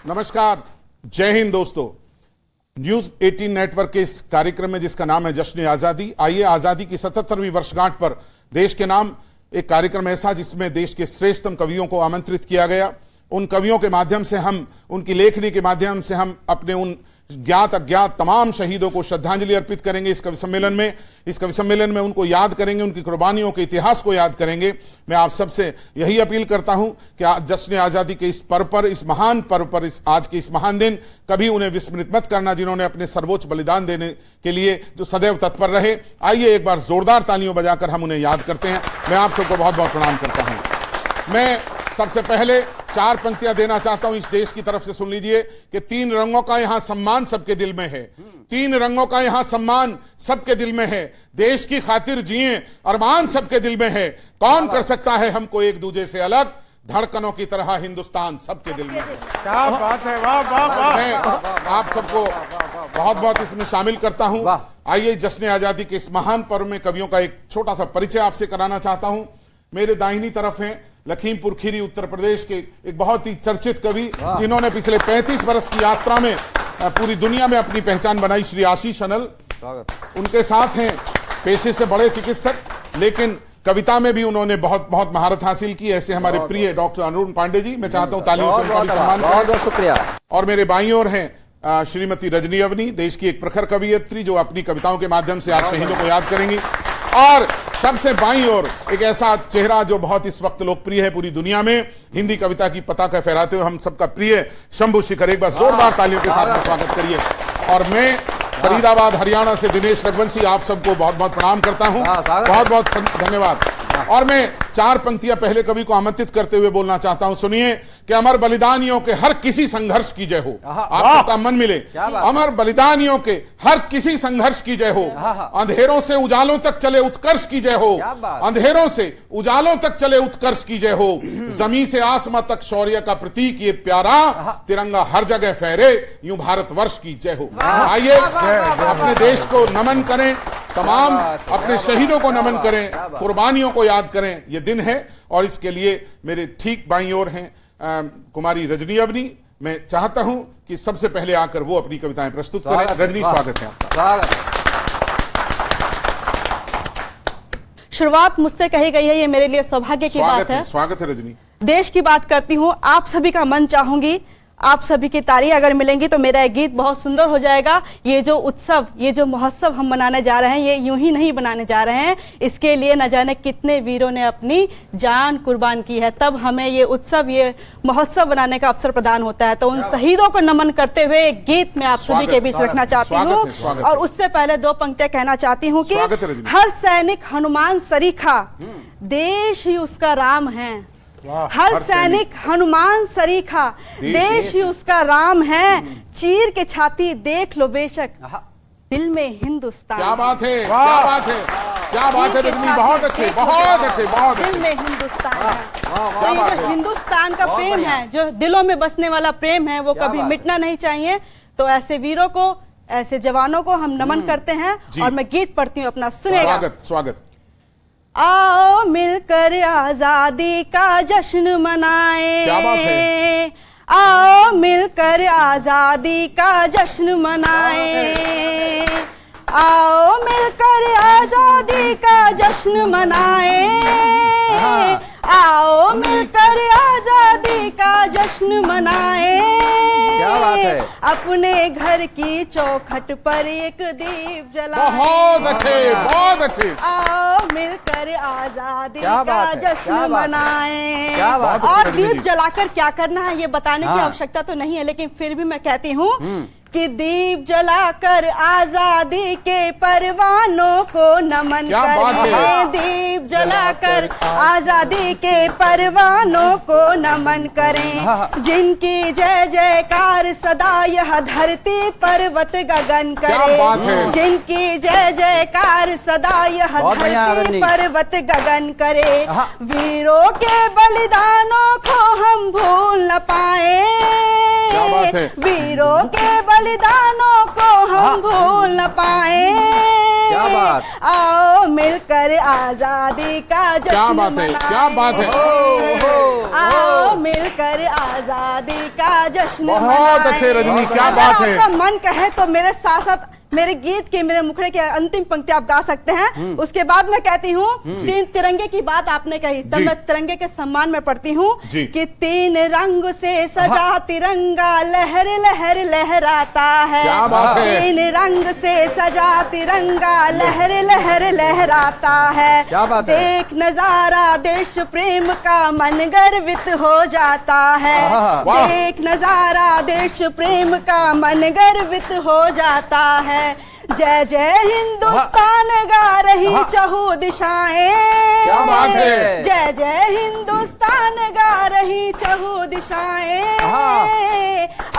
नमस्कार, जय हिंद दोस्तों। न्यूज 18 नेटवर्क के इस कार्यक्रम में जिसका नाम है जश्न आजादी, आइए आजादी की 77वीं वर्षगांठ पर देश के नाम एक कार्यक्रम ऐसा जिसमें देश के श्रेष्ठतम कवियों को आमंत्रित किया गया। उन कवियों के माध्यम से हम, उनकी लेखनी के माध्यम से हम अपने उन ज्ञात अज्ञात तमाम शहीदों को श्रद्धांजलि अर्पित करेंगे। इस कवि सम्मेलन में उनको याद करेंगे, उनकी कुर्बानियों के इतिहास को याद करेंगे। मैं आप सबसे यही अपील करता हूं कि जश्न आजादी के इस पर्व पर, इस महान पर्व पर, आज के इस महान दिन कभी उन्हें विस्मृत मत करना जिन्होंने अपने सर्वोच्च बलिदान देने के लिए जो सदैव तत्पर रहे। आइए एक बार जोरदार तालियों बजाकर हम उन्हें याद करते हैं। मैं आप सबको बहुत बहुत प्रणाम करता हूं। मैं सबसे पहले 4 पंक्तियां देना चाहता हूं इस देश की तरफ से। सुन लीजिए कि 3 रंगों का यहां सम्मान सबके दिल में है। 3 रंगों का यहां सम्मान सबके दिल में है। देश की खातिर जिए अरमान सबके दिल में है। कौन कर सकता है हमको एक दूजे से अलग, धड़कनों की तरह हिंदुस्तान सबके दिल में है। क्या बात है, वाह वाह वाह। मैं आप सबको बहुत बहुत इसमें शामिल करता हूं। आइए जश्न आजादी के इस महान पर्व में कवियों का एक छोटा सा परिचय आपसे कराना चाहता हूं। मेरे दाहिनी तरफ हैं लखीमपुर खीरी उत्तर प्रदेश के एक बहुत ही चर्चित कवि जिन्होंने पिछले 35 वर्ष की यात्रा में पूरी दुनिया में अपनी पहचान बनाई, श्री आशीष अनल। उनके साथ हैं पेशे से बड़े चिकित्सक, लेकिन कविता में भी उन्होंने बहुत बहुत महारत हासिल की, ऐसे हमारे प्रिय डॉक्टर अरुण पांडे जी। मैं चाहता हूं तालियों से उनका भी सम्मान करें। बहुत शुक्रिया। और मेरे बाईं ओर हैं श्रीमती रजनी अवनी, देश की एक प्रखर कवियत्री जो अपनी कविताओं के माध्यम से आज शहीदों को याद करेंगी। और सबसे बाईं ओर एक ऐसा चेहरा जो बहुत इस वक्त लोकप्रिय है पूरी दुनिया में, हिंदी कविता की पताका फहराते हुए हम सबका प्रिय शंभू शिखर। एक बार जोरदार तालियों के साथ स्वागत करिए। और मैं फरीदाबाद हरियाणा से दिनेश रघुवंशी आप सबको बहुत बहुत प्रणाम करता हूं। बहुत बहुत धन्यवाद। और मैं 4 पंक्तियां पहले कवि को आमंत्रित करते हुए बोलना चाहता हूं। सुनिए कि अमर बलिदानियों के हर किसी संघर्ष की जय हो। आप सबका मन मिले। अमर बलिदानियों के हर किसी संघर्ष की जय हो। अंधेरों से उजालों तक चले उत्कर्ष की जय हो। अंधेरों से उजालों तक चले उत्कर्ष की जय हो। जमीन से आसमां तक शौर्य का प्रतीक ये प्यारा तिरंगा हर जगह फहरे, यूं भारतवर्ष की जय हो। आइए अपने देश को नमन करें, तमाम अपने शहीदों को नमन करें, कुर्बानियों को याद करें। यह दिन है और इसके लिए मेरे ठीक बाईं ओर हैं कुमारी रजनी अवनी। मैं चाहता हूं कि सबसे पहले आकर वो अपनी कविताएं प्रस्तुत करें। रजनी, स्वागत है आपका। शुरुआत मुझसे कही गई है, ये मेरे लिए सौभाग्य की बात है। स्वागत है रजनी। देश की बात करती हूँ, आप सभी का मन चाहूंगी, आप सभी की तारीफ अगर मिलेंगी तो मेरा एक गीत बहुत सुंदर हो जाएगा। ये जो उत्सव, ये जो महोत्सव हम मनाने जा रहे हैं, ये यूं ही नहीं बनाने जा रहे हैं। इसके लिए न जाने कितने वीरों ने अपनी जान कुर्बान की है, तब हमें ये उत्सव, ये महोत्सव बनाने का अवसर प्रदान होता है। तो उन शहीदों को नमन करते हुए एक गीत मैं आप सभी के बीच रखना चाहती हूँ। और उससे पहले 2 पंक्तियां कहना चाहती हूँ कि हर सैनिक हनुमान सरीखा, देश ही उसका राम है। हर सैनिक हनुमान सरीखा, देश ही उसका राम है। चीर के छाती देख लो बेशक, दिल में हिंदुस्तान। क्या बात है, क्या बात है, क्या बात है रजनी। बहुत अच्छे, बहुत अच्छे, बहुत अच्छे। दिल में हिंदुस्तान है। तो ये जो हिंदुस्तान का प्रेम है, जो दिलों में बसने वाला प्रेम है, वो कभी मिटना नहीं चाहिए। तो ऐसे वीरों को, ऐसे जवानों को हम नमन करते हैं। और मैं गीत पढ़ती हूँ अपना, सुनेगा। स्वागत, स्वागत। आओ मिलकर आजादी का जश्न मनाएं। क्या बात है। आओ मिलकर आजादी का जश्न मनाएं। आओ मिलकर आजादी का जश्न मनाएं। आओ मिलकर आजादी का जश्न मनाएं। क्या बात है। अपने घर की चौखट पर एक दीप जलाएं। बहुत अच्छे, बहुत अच्छे। आओ मिलकर आजादी का जश्न मनाएं। और दीप जलाकर क्या करना है ये बताने की आवश्यकता तो नहीं है, लेकिन फिर भी मैं कहती हूँ कि दीप जलाकर आजादी के परवानों को नमन करें। दीप जलाकर आजादी के परवानों को नमन करें। जिनकी जय जयकार सदा यह धरती पर्वत गगन करे। जिनकी जय जयकार सदा यह धरती पर्वत गगन करे। वीरों के बलिदानों को हम भूल न पाए। वीरों के बलिदानों को हम भूल न पाए। बात। आओ मिलकर आजादी का जश्न क्या बात है, क्या बात है। आओ मिलकर आजादी का जश्न बहुत मनाएं। अच्छे रजनी, क्या अगर बात है। आपका मन कहे तो मेरे साथ साथ मेरे गीत के, मेरे मुखड़े के अंतिम पंक्ति आप गा सकते हैं। उसके बाद मैं कहती हूँ, तीन तिरंगे की बात आपने कही, तब जी। मैं तिरंगे के सम्मान में पढ़ती हूँ जी। कि तीन रंग से सजा तिरंगा लहर लहर लहराता है। क्या बात है। तीन रंग से सजा तिरंगा लहर लहर लहराता है। क्या बात है। देख नजारा देश प्रेम का मन गर्वित हो जाता है। वाह। देख नजारा देश प्रेम का मन गर्वित हो जाता है। जय जय हिंदुस्तान गा रही चहु दिशाएं। क्या बात है। जय जय हिंदुस्तान गा रही चहु दिशाएं।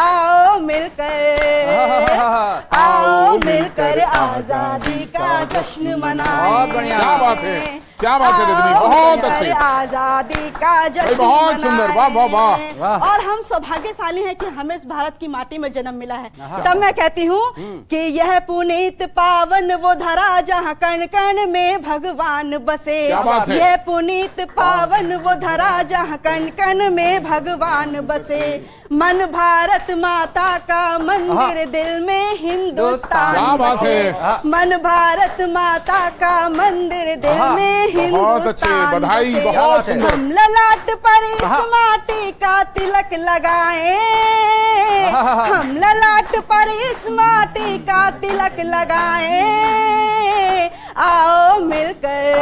आओ मिलकर, आओ मिलकर आजादी का जश्न मनाएं। बहुत बढ़िया। क्या बात है, क्या बात है रजनी, आओ बहुत मिलकर अच्छे। आजादी का जश्न बहुत सुंदर, वाह, वाह, वाह। मनाएं। और हम सौभाग्यशाली हैं कि हमें इस भारत की माटी में जन्म मिला है। तब मैं कहती हूँ कि यह पुनीत पावन वो धरा जहाँ कण कण में भगवान बसे। क्या बात है। यह पुनीत पावन वो धरा जहाँ कण कण में भगवान बसे। मन भारत माता का मंदिर दिल में हिंदुस्तान क्या बात है। बसे। मन भारत माता का मंदिर दिल में बहुत अच्छे, हिंदुस्तान बधाई, बसे। बहुत सुंदर। हम ललाट पर इस माटी का तिलक लगाएं। हम ललाट पर इस माटी का तिलक लगाएं। आओ मिलकर,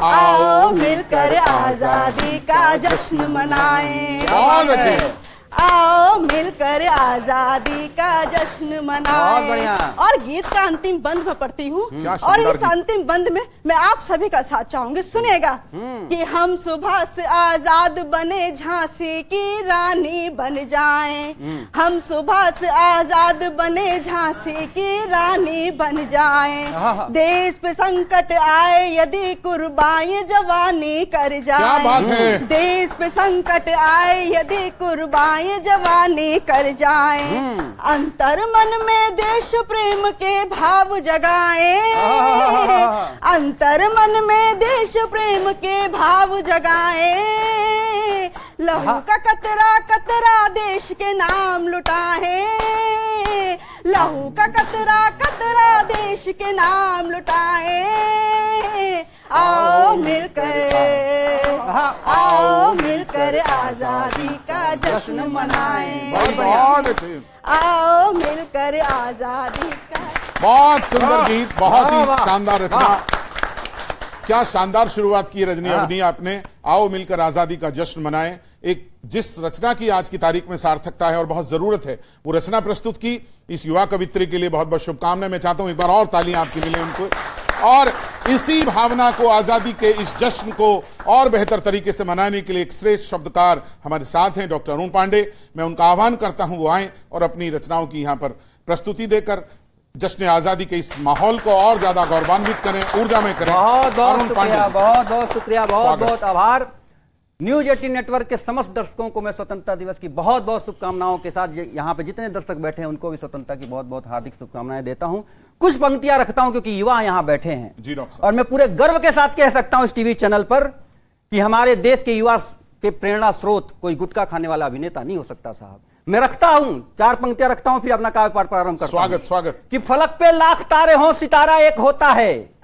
आओ मिलकर आजादी का जश्न मनाएं। बहुत अच्छे। आओ मिलकर आजादी का जश्न बहुत मनाएं। बढ़िया। और गीत का अंतिम बंद मैं पढ़ती हूँ। क्या और शानदार इस गीत। अंतिम बंद में मैं आप सभी का साथ चाहूंगी, सुनिएगा कि हम सुबह से आजाद बने झांसी की रानी बन जाएं। हम सुबह से आजाद बने झांसी की रानी बन जाएं। देश पे संकट आए यदि कुर्बानी जवानी कर क्या बात जाएं। है। देश पे संकट आए यदि कुर्बानी जवानी कर जाएं। अंतर मन में देश प्रेम के भाव जगाएं। अंतर मन में देश प्रेम के भाव जगाएं। लहू का कतरा कतरा देश के नाम लुटाएं। लहू का कतरा कतरा देश के नाम लुटाएं। आओ मिलकर, आओ मिलकर आजादी का जश्न मनाएं। बहुत अच्छे, आओ मिलकर आजादी का। बहुत सुंदर गीत, बहुत वाह, ही वाह। शानदार रचना। क्या शानदार शुरुआत की रजनी अवनी आपने। आओ मिलकर आजादी का जश्न मनाएं। एक जिस रचना की आज की तारीख में सार्थकता है और बहुत जरूरत है, वो रचना प्रस्तुत की इस युवा कवित्री के लिए बहुत बहुत शुभकामनाएं। मैं चाहता हूं एक बार और तालियां आपकी मिले उनको। और इसी भावना को, आजादी के इस जश्न को और बेहतर तरीके से मनाने के लिए एक श्रेष्ठ शब्दकार हमारे साथ हैं, डॉक्टर अरुण पांडे। मैं उनका आह्वान करता हूं वो आए और अपनी रचनाओं की यहां पर प्रस्तुति देकर जश्न आजादी के इस माहौल को और ज्यादा गौरवान्वित करें, ऊर्जामय करें। बहुत बहुत अरुण शुक्रिया, पांडे। बहुत बहुत शुक्रिया, बहुत स्वागत। बहुत आभार। न्यूज 18 नेटवर्क के समस्त दर्शकों को मैं स्वतंत्रता दिवस की बहुत बहुत शुभकामनाओं के साथ, यहाँ पे जितने दर्शक बैठे हैं उनको भी स्वतंत्रता की बहुत बहुत हार्दिक शुभकामनाएं देता हूं। कुछ पंक्तियां रखता हूं क्योंकि युवा यहाँ बैठे हैं जी डॉक्टर साहब। और मैं पूरे गर्व के साथ कह सकता हूं इस टीवी चैनल पर कि हमारे देश के युवा के प्रेरणा स्रोत कोई गुटखा खाने वाला अभिनेता नहीं हो सकता साहब। मैं रखता हूं, 4 पंक्तियां रखता हूं, फिर अपना काव्य पाठ प्रारंभ करता हूं। स्वागत, स्वागत। कि फलक पे लाख तारे हों सितारा एक होता है।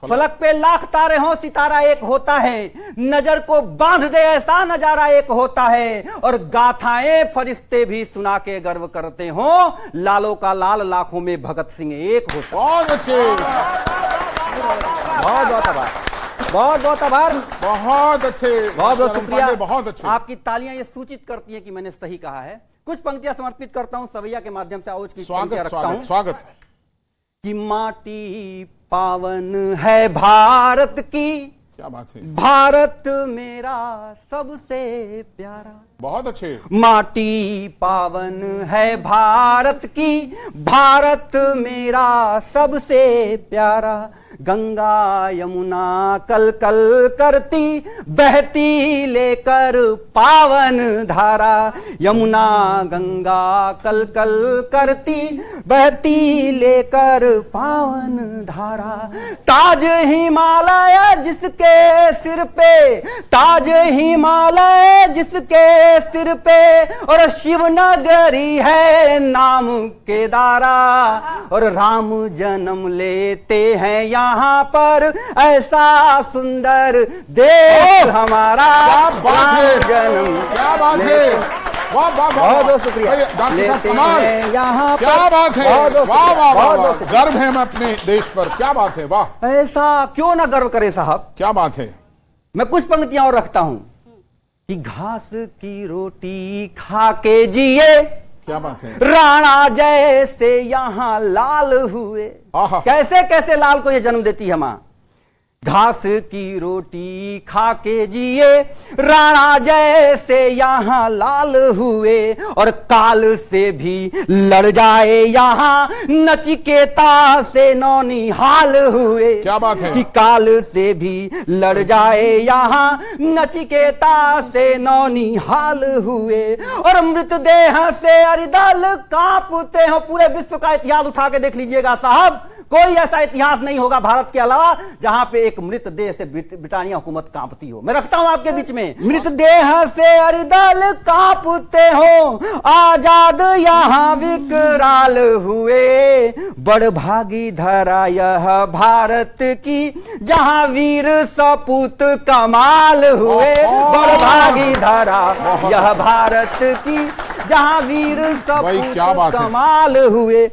फलक पे लाख तारे हों सितारा एक होता है। नजर को बांध दे ऐसा नजारा एक होता है। और गाथाएं फरिश्ते भी सुना के गर्व करते हों, लालों का लाल लाखों में भगत सिंह एक होता है। बहुत अच्छे, बहुत बहुत आभार, बहुत बहुत आभार, बहुत अच्छे, बहुत बहुत अरुण शुक्रिया। पांडे, बहुत अच्छे। आपकी तालियां ये सूचित करती हैं कि मैंने सही कहा है। कुछ पंक्तियां समर्पित करता हूं सवैया के माध्यम से। आज की पंक्तियां स्वागत, रखता स्वागत, हूं स्वागत। कि माटी पावन है भारत की, क्या बात है, भारत मेरा सबसे प्यारा। बहुत अच्छे। माटी पावन है भारत की, भारत मेरा सबसे प्यारा, गंगा यमुना कल कल करती, बहती लेकर पावन धारा। यमुना गंगा कल कल करती, बहती लेकर पावन धारा। ताज हिमालय जिसके सिर पे, ताज हिमालय जिसके सिर पे, और शिवनगरी है नाम केदारा। और राम जन्म लेते हैं यहाँ पर, ऐसा सुंदर देश हमारा। क्या बात है, जन्म क्या बात है, वाह वाह वाह, बहुत बहुत शुक्रिया। डॉक्टर साहब कमाल, यहाँ क्या बात है, बहुत बहुत वाह वाह बहुत वाह, बहुत गर्व है हम अपने देश पर, क्या बात है, वाह, ऐसा क्यों ना गर्व करे साहब। क्या बात है। मैं कुछ पंक्तियां और रखता हूं कि घास की रोटी खा के जिए, क्या बात है, राणा जैसे यहां लाल हुए। आहा। कैसे कैसे लाल को ये जन्म देती है मां। घास की रोटी खा के जिए, राणा जैसे यहां लाल हुए, और काल से भी लड़ जाए यहां, नचिकेता से नौनिहाल हुए। क्या बात है। कि काल से भी लड़ जाए यहां, नचिकेता से नौनिहाल हुए, और मृतदेह से अरिदल कांपते हो। पूरे विश्व का इतिहास उठा के देख लीजिएगा साहब, कोई ऐसा इतिहास नहीं होगा भारत के अलावा जहां पे एक मृतदेह से ब्रिटानिया हुकूमत कांपती हो। मैं रखता हूं आपके बीच में, मृतदेह से अरिदल कांपते हो, आजाद यहां विकराल हुए। बड़भागी धरा यह भारत की, जहां वीर सपूत कमाल हुए। बड़भागी धरा यह भारत की, जहां वीर सपूत कमाल हुए।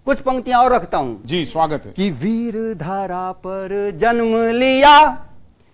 कुछ पंक्तियां और रखता हूं जी, स्वागत है। कि वीर धारा पर जन्म लिया,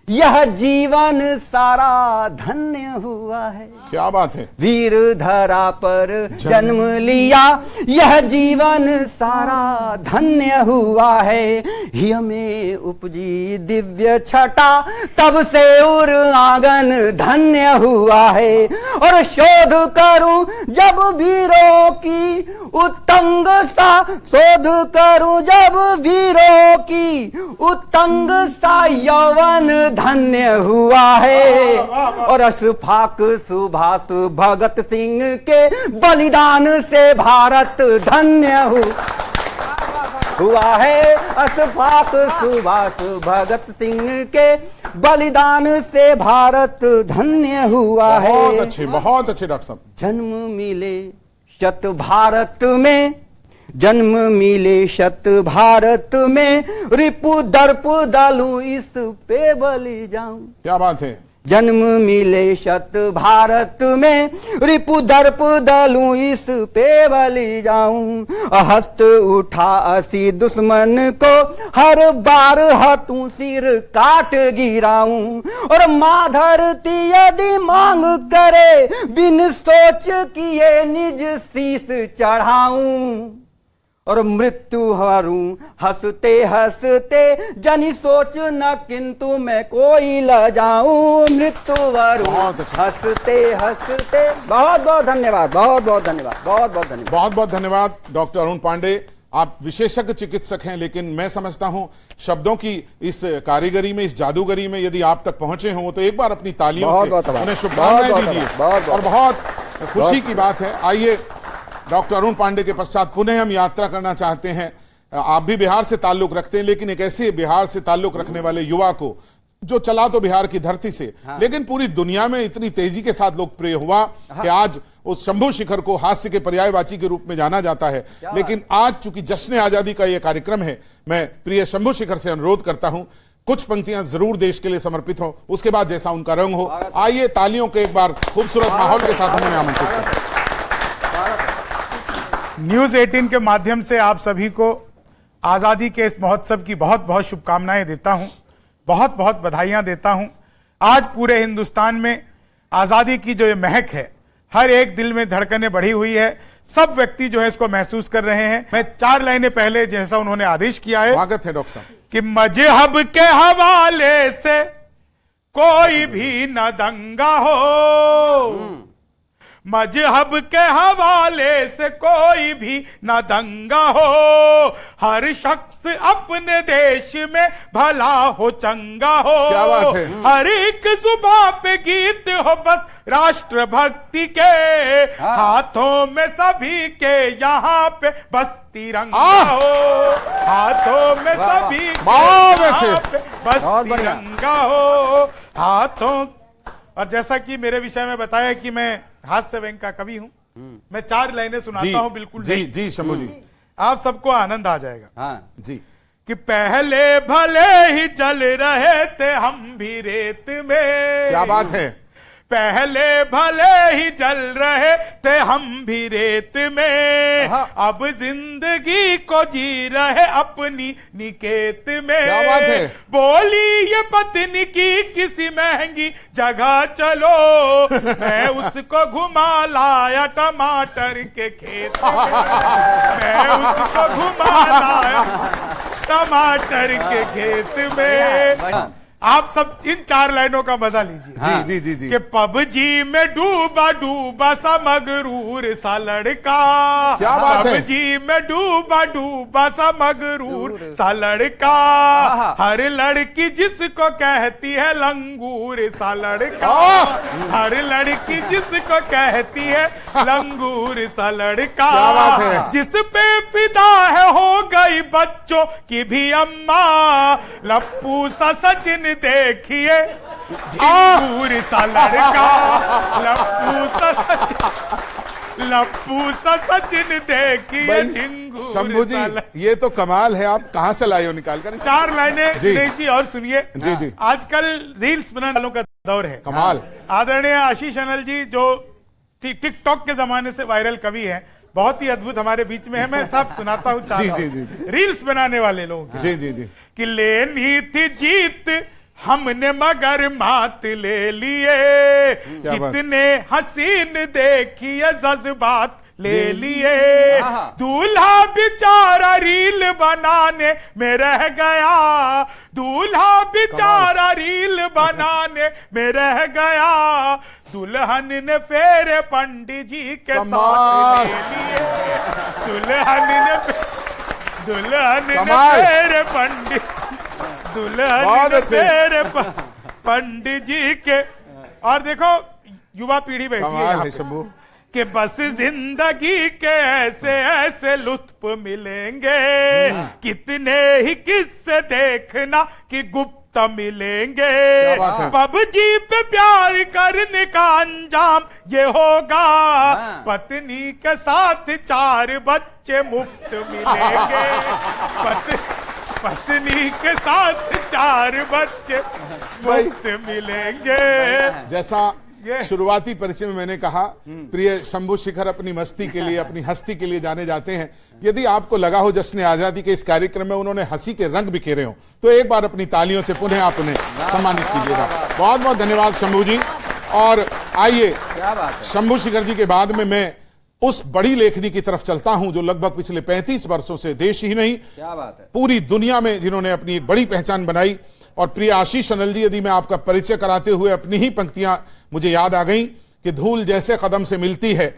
यह जीवन सारा धन्य हुआ है। क्या बात है। वीर धरा पर जन्म लिया, यह जीवन सारा धन्य हुआ है। हिय में उपजी दिव्य छटा, तब से उर आंगन धन्य हुआ है। और शोध करूं जब वीरों की उत्तंग सा, शोध करूं जब वीरों की उत्तंग सा यौवन धन्य हुआ है। और अशफाक सुभाष भगत सिंह के बलिदान से भारत धन्य हुआ है। अशफाक सुभाष भगत सिंह के बलिदान से भारत धन्य हुआ है। बहुत अच्छे डॉक्टर साहब। जन्म मिले शत भारत में, जन्म मिले शत भारत में, रिपु दर्प डालूं इस पे बलि जाऊं। क्या बात है। जन्म मिले शत भारत में, रिपु दर्प डालूं इस पे बलि जाऊं। हस्त उठा असी दुश्मन को, हर बार हाथों सिर काट गिराऊं। और मां धरती यदि मांग करे, बिन सोच किए निज शीस चढ़ाऊं। और मृत्यु हरूं हंसते हंसते, जनी सोच न किंतु मैं कोई ल जाऊं। मृत्यु हरूं हंसते हंसते। बहुत बहुत धन्यवाद, बहुत बहुत धन्यवाद, बहुत बहुत धन्यवाद, बहुत बहुत धन्यवाद डॉक्टर अरुण पांडे। आप विशेषज्ञ चिकित्सक हैं, लेकिन मैं समझता हूं शब्दों की इस कारीगरी में, इस जादूगरी में यदि आप तक पहुंचे हों तो एक बार अपनी तालियों से उन्हें शुभकामनाएं दीजिए। और बहुत खुशी की बात है। आइए, डॉक्टर अरुण पांडे के पश्चात पुनः हम यात्रा करना चाहते हैं। आप भी बिहार से ताल्लुक रखते हैं, लेकिन एक ऐसे बिहार से ताल्लुक रखने वाले युवा को जो चला तो बिहार की धरती से, लेकिन पूरी दुनिया में इतनी तेजी के साथ लोकप्रिय हुआ कि आज उस शंभू शिखर को हास्य के पर्यायवाची के रूप में जाना जाता है। लेकिन आज चूंकि जश्न आजादी का यह कार्यक्रम है, मैं प्रिय शंभू शिखर से अनुरोध करता हूं कुछ पंक्तियां जरूर देश के लिए समर्पित हो, उसके बाद जैसा उनका रंग हो। आइए, तालियों के एक बार खूबसूरत माहौल के साथ उन्हें आमंत्रित करें। न्यूज 18 के माध्यम से आप सभी को आजादी के इस महोत्सव की बहुत बहुत शुभकामनाएं देता हूं, बहुत बहुत बधाइयां देता हूं। आज पूरे हिंदुस्तान में आजादी की जो ये महक है, हर एक दिल में धड़कनें बढ़ी हुई है। सब व्यक्ति जो है इसको महसूस कर रहे हैं। मैं 4 लाइनें पहले जैसा उन्होंने आदेश किया है, स्वागत है डॉक्टर साहब, कि मजहब के हवाले से कोई भी न दंगा हो, मजहब के हवाले से कोई भी न दंगा हो, हर शख्स अपने देश में भला हो चंगा हो। क्या बात है। हर एक जुबान पे गीत हो बस राष्ट्रभक्ति के, हाथों में सभी के यहाँ पे बस तिरंगा हो, हाथों में सभी के यहाँ पे बस तिरंगा हो, हाथों। और जैसा कि मेरे विषय में बताया कि मैं हास्य व्यंग का कवि हूं, मैं 4 लाइनें सुनाता हूं बिल्कुल। जी शंभू जी, आप सबको आनंद आ जाएगा। हाँ जी। कि पहले भले ही जल रहे थे हम भी रेत में, क्या बात है। पहले भले ही जल रहे थे हम भी रेत में, अब जिंदगी को जी रहे अपनी निकेत में। क्या बात है। बोली ये पत्नी की किसी महंगी जगह चलो, मैं उसको घुमा लाया टमाटर के खेत में, मैं उसको घुमा लाया टमाटर के खेत में। आप सब इन 4 लाइनों का मजा लीजिए। जी। कि पबजी में डूबा डूबा सा मगरूर सा लड़का, क्या बात है। पबजी में डूबा डूबा सा मगरूर सा लड़का, हर लड़की जिसको कहती है लंगूर सा लड़का, हर लड़की जिसको कहती है लंगूर सा लड़का, क्या बात है। जिस पे फिदा है हो गई बच्चों की भी अम्मा, लप्पू सा सचिन देखिए झिंगूर सा लड़का, लप्पू सा सचिन देखिए झिंगूर। शंभू जी, ये तो कमाल है, आप कहां से लाए हो निकाल कर? 4 लाइनें जी। जी और सुनिए। जी। आजकल रील्स बनाने वालों का दौर है। कमाल। आदरणीय आशीष अनल जी जो टिकटॉक के जमाने से वायरल कवि है, बहुत ही अद्भुत हमारे बीच में है। मैं सब सुनाता हूँ। जी। रील्स बनाने वाले लोग जी। कि लेनी थी जीत हमने मगर मात ले लिए, कितने हसीन देखिए जज्बात ले लिए, दूल्हा बेचारा रील बनाने में रह गया, दूल्हा बेचारा रील बनाने में रह गया, दुल्हन ने फेरे पंडित जी के साथ ले लिए, दुल्हन ने फेरे पंडित जी के। और देखो युवा पीढ़ी बैठी है यहाँ पे कि बस जिंदगी के ऐसे ऐसे लुत्फ मिलेंगे, कितने ही किस्से देखना कि गुप्त मिलेंगे, पबजी पे प्यार करने का अंजाम ये होगा, पत्नी के साथ 4 बच्चे मुफ्त मिलेंगे, पत्नी के साथ 4 बच्चे मुफ्त मिलेंगे। जैसा शुरुआती परिचय में मैंने कहा, प्रिय शंभू शिखर अपनी मस्ती के लिए, अपनी हस्ती के लिए जाने जाते हैं। यदि आपको लगा हो जश्न आजादी के इस कार्यक्रम में उन्होंने हंसी के रंग बिखेरे हो, तो एक बार अपनी तालियों से पुनः आप उन्हें सम्मानित कीजिएगा। बहुत बहुत धन्यवाद शंभू जी। और आइए शंभू शिखर जी के बाद में मैं उस बड़ी लेखनी की तरफ चलता हूं जो लगभग पिछले 35 वर्षों से देश ही नहीं, क्या बात है, पूरी दुनिया में जिन्होंने अपनी एक बड़ी पहचान बनाई। और प्रिय आशीष अनल जी, यदि मैं आपका परिचय कराते हुए अपनी ही पंक्तियां मुझे याद आ गई कि धूल जैसे कदम से मिलती है,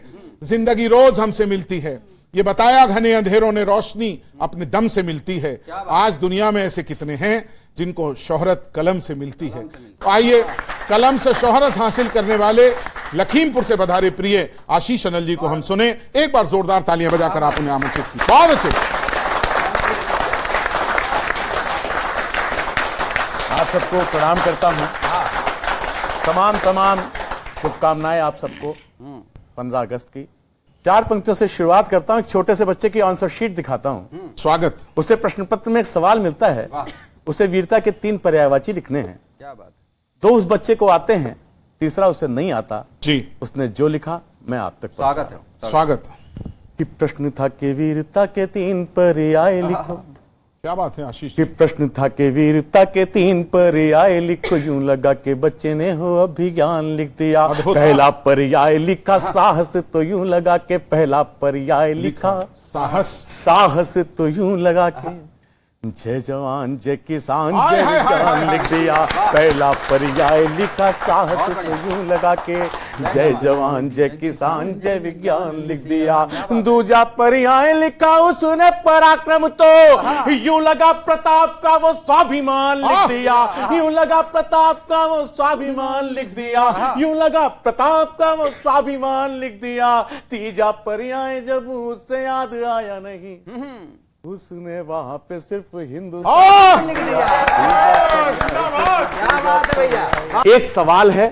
जिंदगी रोज हमसे मिलती है, ये बताया घने अंधेरों ने रोशनी अपने दम से मिलती है। आज दुनिया में ऐसे कितने हैं जिनको शोहरत कलम से मिलती है। तो आइए कलम से शोहरत हासिल करने वाले लखीमपुर से पधारे प्रिय आशीष अनल जी को हम सुने। एक बार जोरदार तालियां बजाकर आप उन्हें आमंत्रित की। बहुत अच्छे। आप सबको प्रणाम करता हूं। तमाम शुभकामनाएं आप सबको 15 अगस्त की। 4 पंक्तियों से शुरुआत करता हूं। एक छोटे से बच्चे की आंसर शीट दिखाता हूं। स्वागत। उसे प्रश्न पत्र में एक सवाल मिलता है, उसे वीरता के 3 पर्यायवाची लिखने हैं। क्या बात, 2 उस बच्चे को आते हैं, तीसरा उसे नहीं आता जी। उसने जो लिखा मैं आप तक स्वागत है। स्वागत। कि प्रश्न था कि वीरता के 3 पर्याय लिखो। क्या बात है आशीष। कि प्रश्न था कि वीरता के 3 पर्याय लिखो, यूं लगा के बच्चे ने हो अभिज्ञान लिख दिया। पहला पर्याय लिखा साहस, तो यूं लगा के पहला पर्याय लिखा साहस। साहस, तो यूं लगा के जय जवान जय किसान हाय, जय हाय, हाय, विज्ञान हाय, लिख दिया, पहला पर्याय लिखा साहस तो यूं लगा के, जय जवान जय किसान जय विज्ञान लिख दिया, दूजा पर्याय लिखा उसने पराक्रम तो यूं लगा प्रताप का वो स्वाभिमान लिख दिया, यूं लगा प्रताप का वो स्वाभिमान लिख दिया, यूं लगा प्रताप का वो स्वाभिमान लिख दिया, तीजा पर्याय जब उससे याद आया नहीं, उसने वहां पे सिर्फ हिंदुस्तान लिख दिया। क्या बात है भैया। एक सवाल है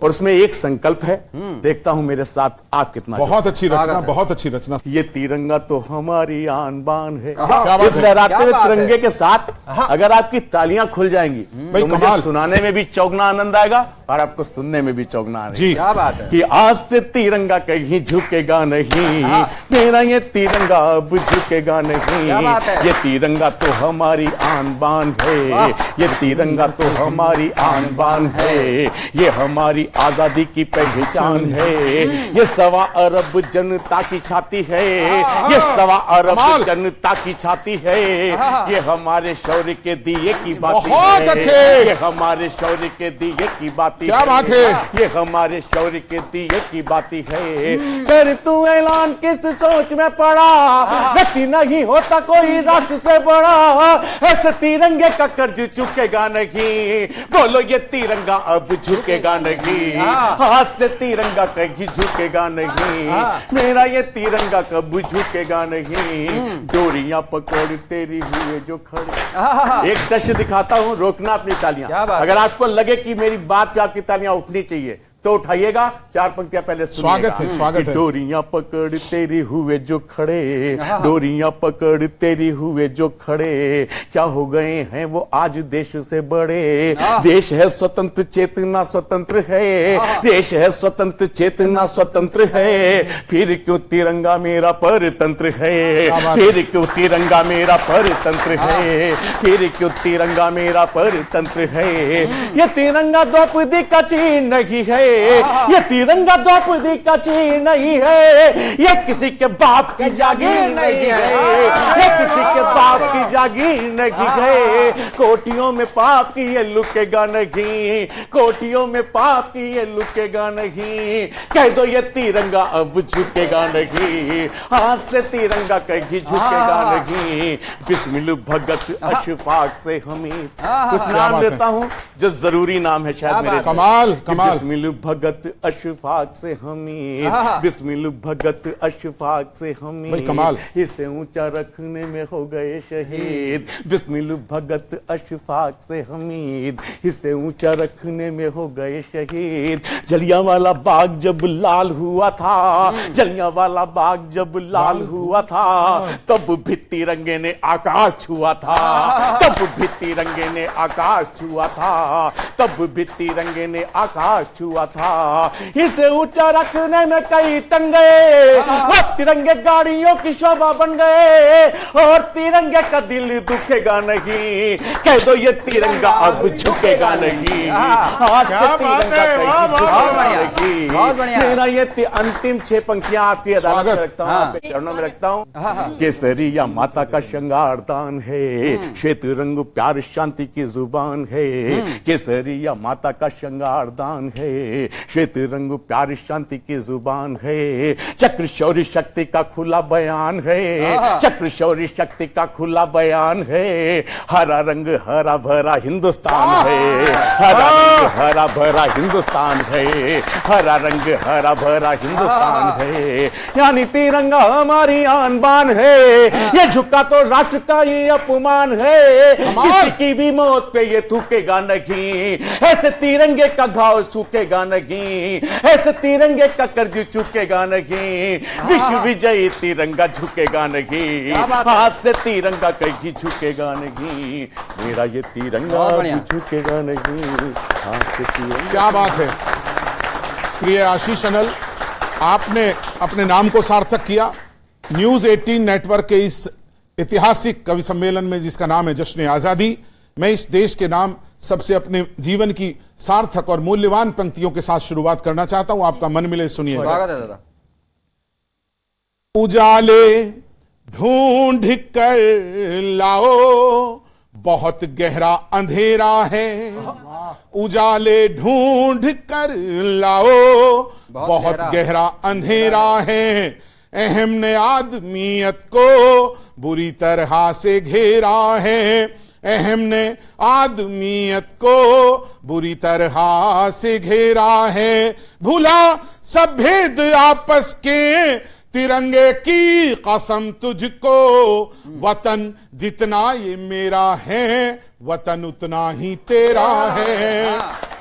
और उसमें एक संकल्प है, देखता हूं मेरे साथ आप कितना बहुत अच्छी रचना, बहुत अच्छी रचना। ये तिरंगा तो हमारी आन बान है। क्या बात इस है? लहराते हुए क्या बात तिरंगे के साथ अगर आपकी तालियां खुल जाएंगी भाई तो मुझे कमाल। सुनाने में भी चौगना आनंद आएगा और आपको सुनने में भी चौगना आएगा जी क्या बात है। कि आज से तिरंगा कहीं झुकेगा नहीं, मेरा ये तिरंगा अब झुकेगा क्या बात नहीं, है। ये तिरंगा तो हमारी आन बान है, ये तिरंगा तो हमारी आन बान है, ये हमारी आजादी की पहचान है, ये 1.25 अरब जनता की छाती है, ये 1.25 अरब कमाल। जनता की छाती है, ये हमारे शौर्य के दिए की बात बहुत है, अच्छे। ये हमारे शौर्य के दिए की बात क्या बात है। ये हमारे शौर्य के दिए की बात है। कर तू ऐलान किस सोच में पड़ा, व्यक्ति नहीं होता कोई राष्ट्र से बड़ा, ऐसे तिरंगे का कर्ज चुकेगा नहीं, बोलो ये तिरंगा अब झुकेगा नहीं, हाथ से तिरंगा कहीं झुकेगा नहीं, मेरा ये तिरंगा कब झुकेगा नहीं, डोरियां पकड़ तेरी हुए जो खड़े। एक दृश्य दिखाता हूं, रोकना अपनी क्या तालियां, बात अगर आपको लगे कि मेरी बात पे आपकी तालियां उठनी चाहिए तो उठाइएगा, 4 पंक्तियां पहले सुनिएगा। स्वागत है, स्वागत है। डोरियां पकड़ तेरी हुए जो खड़े, डोरियां पकड़ तेरी हुए जो खड़े, क्या हो गए हैं वो आज देश से बड़े, देश है स्वतंत्र चेतना स्वतंत्र है, देश है स्वतंत्र चेतना स्वतंत्र है, फिर क्यों तिरंगा मेरा परतंत्र है, फिर क्यों तिरंगा मेरा परतंत्र है, फिर क्यों तिरंगा मेरा परतंत्र है, ये तिरंगा द्रौपदी का चिन्ह नहीं है, ये तिरंगा द्रौपदी का चिन्ह नहीं है, ये किसी के बाप की जागीर नहीं है, ये किसी के बाप की जागीर नहीं है, कोटियों में पाप की ये लुकेगा नहीं, कोटियों में पाप की ये लुकेगा नहीं, कह दो ये तिरंगा अब झुकेगा नहीं, हाथ से तिरंगा कहीं झुकेगा नहीं, बिस्मिल भगत अशफाक से हमीद। कुछ क्या नाम बात है। देता हूं जो जरूरी नाम है शायद मेरे, कमाल, कमाल। बिस्मिल भगत अशफाक से हमीद, बिस्मिल भगत अशफाक से भाई हमीद, कमाल। इसे ऊंचा रखने में हो गए शहीद, बिस्मिल भगत अशफाक से हमीद, इसे ऊंचा रखने में हो गए शहीद, जलियांवाला बाग जब लाल हुआ था, जलियांवाला बाग जब लाल हुआ था, तब भी तिरंगे ने आकाश छुआ था, तब भी तिरंगे ने आकाश छुआ था, तब भी तिरंगे ने आकाश छुआ था, इसे ऊंचा रखने में कई तंगे और तिरंगे गाड़ियों की शोभा बन गए, और तिरंगे का दिल दुखेगा नहीं, कह दो ये तिरंगा अब झुकेगा नहीं, आज से तिरंगा कहीं झुकेगा नहीं, मेरा ये अंतिम 6 पंक्तियां आपकी अदालत में रखता हूं, आपके चरणों में रखता हूं। केसरिया माता का श्रृंगार दान है, श्वेत रंग प्यार शांति की जुबान है, केसरिया माता का श्रृंगार दान है, श्वेत रंग प्यार शांति की जुबान है, चक्र शौर्य शक्ति का खुला बयान है, चक्र शौर्य शक्ति का खुला बयान है, हरा रंग हरा भरा हिंदुस्तान है, हरा रंग हरा भरा हिंदुस्तान है, हरा रंग हरा भरा हिंदुस्तान है, यानी तिरंगा हमारी आन बान है, ये झुका तो राष्ट्र का ये अपमान है, किसी की भी मौत पे ये थूकेगा नहीं, ऐसे तिरंगे का घाव सूखेगा नहीं, ऐसे तिरंगे का कर्ज चुकेगा नहीं, विश्व विजयी तिरंगा झुकेगा नहीं, हाथ से तिरंगा कहीं झुकेगा नहीं, मेरा ये तिरंगा झुकेगा नहीं, हाथ से तिरंगा। क्या बात है प्रिय आशीष अनल, आपने अपने नाम को सार्थक किया। न्यूज 18 नेटवर्क के इस ऐतिहासिक कवि सम्मेलन में जिसका नाम है जश्न आजादी, मैं इस देश के नाम सबसे अपने जीवन की सार्थक और मूल्यवान पंक्तियों के साथ शुरुआत करना चाहता हूं। आपका मन मिले सुनिए। स्वागत है दादा। उजाले ढूंढ कर लाओ, बहुत गहरा अंधेरा है। उजाले ढूंढ कर लाओ, बहुत गहरा अंधेरा है। अहम ने आदमियत को बुरी तरह से घेरा है। अहम ने आदमियत को बुरी तरह से घेरा है। भूला सब भेद आपस के, तिरंगे की कसम तुझको। वतन जितना ये मेरा है, वतन उतना ही तेरा है।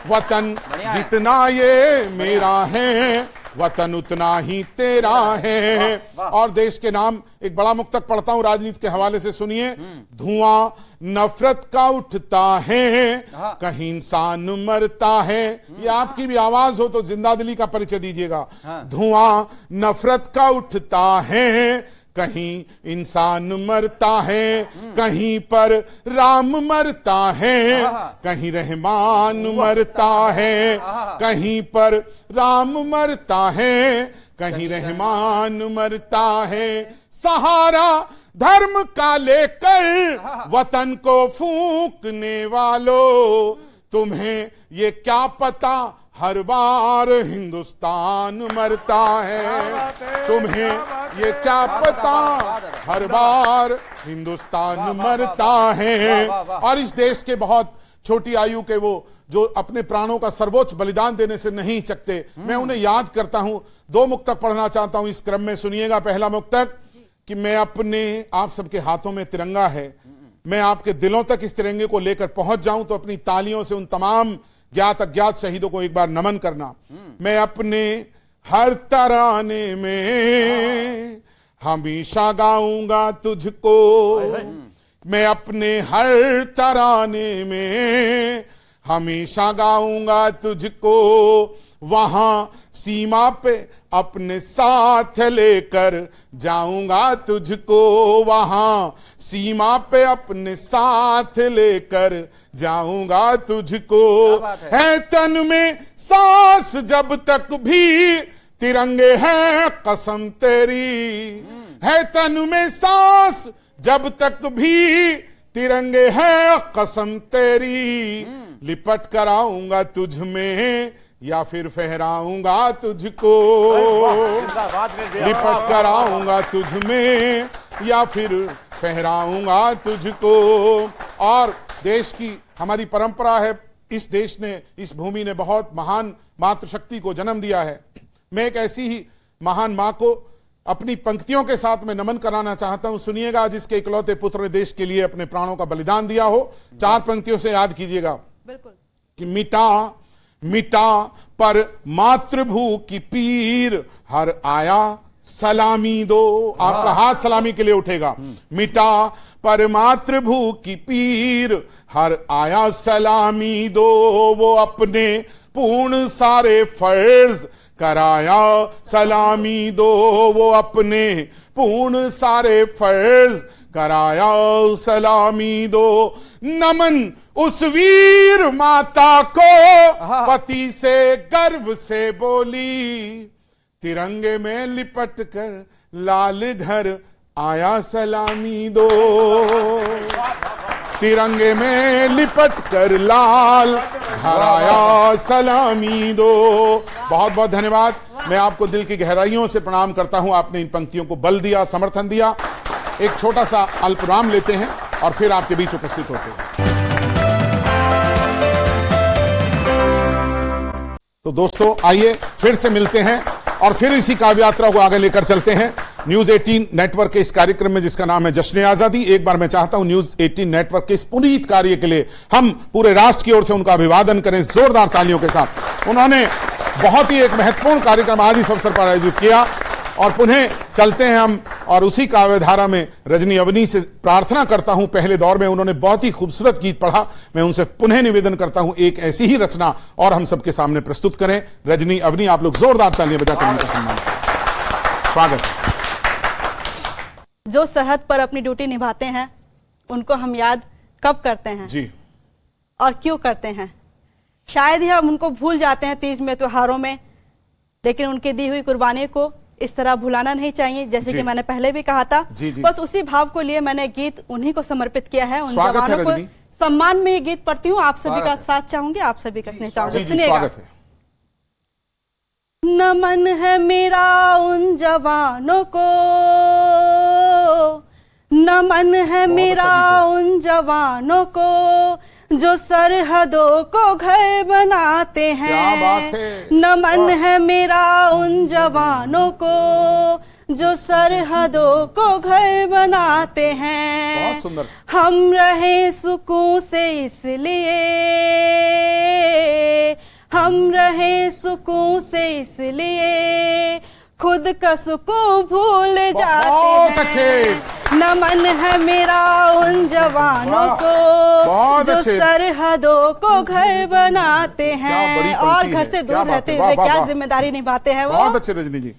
वतन जितना ये मेरा है, वतन उतना ही तेरा है। और देश के नाम एक बड़ा मुक्तक पढ़ता हूं राजनीति के हवाले से, सुनिए। धुआं नफरत का उठता है, कहीं इंसान मरता है। ये आपकी भी आवाज हो तो जिंदा दिली का परिचय दीजिएगा। धुआं नफरत का उठता है, कहीं इंसान मरता है। कहीं पर राम मरता है, कहीं रहमान मरता है। कहीं पर राम मरता है, कहीं रहमान मरता है। सहारा धर्म का लेकर वतन को फूंकने वालों, तुम्हें ये क्या पता हर बार हिंदुस्तान मरता है। तुम्हें ये क्या पता हर बार हिंदुस्तान मरता है। और इस देश के बहुत छोटी आयु के वो जो अपने प्राणों का सर्वोच्च बलिदान देने से नहीं सकते, मैं उन्हें याद करता हूं। दो मुक्तक पढ़ना चाहता हूं इस क्रम में, सुनिएगा। पहला मुक्तक कि मैं अपने, आप सबके हाथों में तिरंगा है, मैं आपके दिलों तक इस तिरंगे को लेकर पहुंच जाऊं तो अपनी तालियों से उन तमाम ज्ञात अज्ञात शहीदों को एक बार नमन करना। मैं अपने हर तराने में हमेशा गाऊंगा तुझको। मैं अपने हर तराने में हमेशा गाऊंगा तुझको। वहां सीमा पे अपने साथ लेकर जाऊंगा तुझको। वहां सीमा पे अपने साथ लेकर जाऊंगा तुझको। है तन में सांस जब तक भी तिरंगे हैं कसम तेरी। है तन में सांस जब तक भी तिरंगे हैं कसम तेरी। लिपट कर आऊंगा तुझ में या फिर फहराऊंगा तुझको। लिपट कर आऊंगा तुझ में या फिर फहराऊंगा तुझको। और देश की हमारी परंपरा है, इस देश ने, इस भूमि ने बहुत महान मातृशक्ति को जन्म दिया है। मैं एक ऐसी ही महान मां को अपनी पंक्तियों के साथ में नमन कराना चाहता हूं। सुनिएगा, जिसके इकलौते पुत्र ने देश के लिए अपने प्राणों का बलिदान दिया हो। चार पंक्तियों से याद कीजिएगा। बिल्कुल। कि मिटा मिटा पर मातृभू की पीर, हर आया सलामी दो। आपका हाथ सलामी के लिए उठेगा। मिटा पर मातृभू की पीर, हर आया सलामी दो। वो अपने पूर्ण सारे फर्ज कराया सलामी दो। वो अपने पूर्ण सारे फर्ज कराया सलामी दो। नमन उस वीर माता को, पति से गर्व से बोली। तिरंगे में लिपट कर लाल घर आया सलामी दो। तिरंगे में लिपट कर लाल घर आया सलामी दो। बहुत बहुत धन्यवाद। मैं आपको दिल की गहराइयों से प्रणाम करता हूं। आपने इन पंक्तियों को बल दिया, समर्थन दिया। एक छोटा सा अल्पविराम लेते हैं और फिर आपके बीच उपस्थित होते हैं। तो दोस्तों आइए फिर से मिलते हैं और फिर इसी काव्य यात्रा को आगे लेकर चलते हैं। न्यूज 18 नेटवर्क के इस कार्यक्रम में जिसका नाम है जश्न आजादी। एक बार मैं चाहता हूं न्यूज 18 नेटवर्क के इस पुनीत कार्य के लिए हम पूरे राष्ट्र की ओर से उनका अभिवादन करें जोरदार तालियों के साथ। उन्होंने बहुत ही एक महत्वपूर्ण कार्यक्रम आज इस अवसर पर आयोजित किया। और पुनः चलते हैं हम और उसी काव्यधारा में रजनी अवनी से प्रार्थना करता हूं। पहले दौर में उन्होंने बहुत ही खूबसूरत गीत पढ़ा। मैं उनसे पुनः निवेदन करता हूं एक ऐसी ही रचना और हम सबके सामने प्रस्तुत करें। रजनी अवनी, आप लोग जोरदार तालियां बजाकर उनका सम्मान करें। स्वागत। जो सरहद पर अपनी ड्यूटी निभाते हैं उनको हम याद कब करते हैं जी, और क्यों करते हैं? शायद ही हम उनको भूल जाते हैं तीज में, त्योहारों में, लेकिन उनकी दी हुई कुर्बानी को इस तरह भुलाना नहीं चाहिए, जैसे जी। कि मैंने पहले भी कहा था। जी, जी। बस उसी भाव को लिए मैंने गीत उन्हीं को समर्पित किया है, उन स्वागत है जवानों को रजनी। सम्मान में ये गीत पढ़ती हूँ। आप सभी का साथ चाहूंगी, आप सभी का स्नेह चाहूंगी। जी जी, सुनिएगा। स्वागत है। नमन है मेरा उन जवानों को, नमन है मेरा उन जवानों को जो सरहदों को घर बनाते हैं। क्या बात है। नमन है मेरा उन जवानों को जो सरहदों को घर बनाते हैं। बहुत सुंदर। हम रहे सुकून से इसलिए, हम रहे सुकून से इसलिए खुद का सुकून भूल जाते बहुत हैं। अच्छे। नमन है मेरा उन जवानों को बहुत जो अच्छे। सरहदों को घर बनाते बड़ी हैं पंक्ति और है। घर से क्या दूर बात रहते है। हुए वाह, वाह, क्या वाह। जिम्मेदारी निभाते हैं वो। बहुत अच्छे रजनी जी।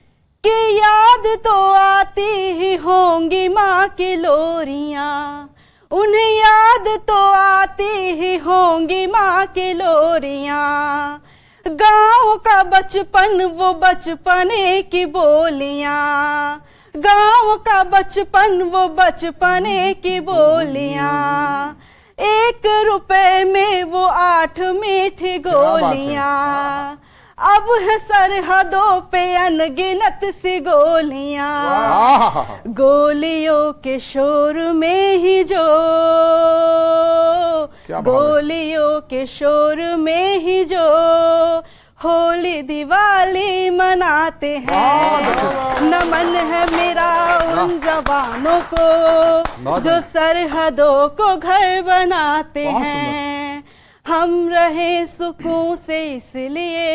कि याद तो आती ही होंगी माँ की लोरियां, उन्हें याद तो आती ही होंगी माँ की लोरियां। गाँव का बचपन वो बचपने की बोलियां, गाँव का बचपन वो बचपने की बोलियां। 1 रुपए में वो 8 मीठी बात है। गोलियां। अब है सरहदों पे अनगिनत सी गोलियां। आहा। गोलियों के शोर में ही जो, क्या भाव है। गोलियों के शोर में ही जो होली दिवाली मनाते हैं। नमन है मेरा उन जवानों को जो सरहदों को घर बनाते बहुत हैं। हम रहे सुकून से इसलिए,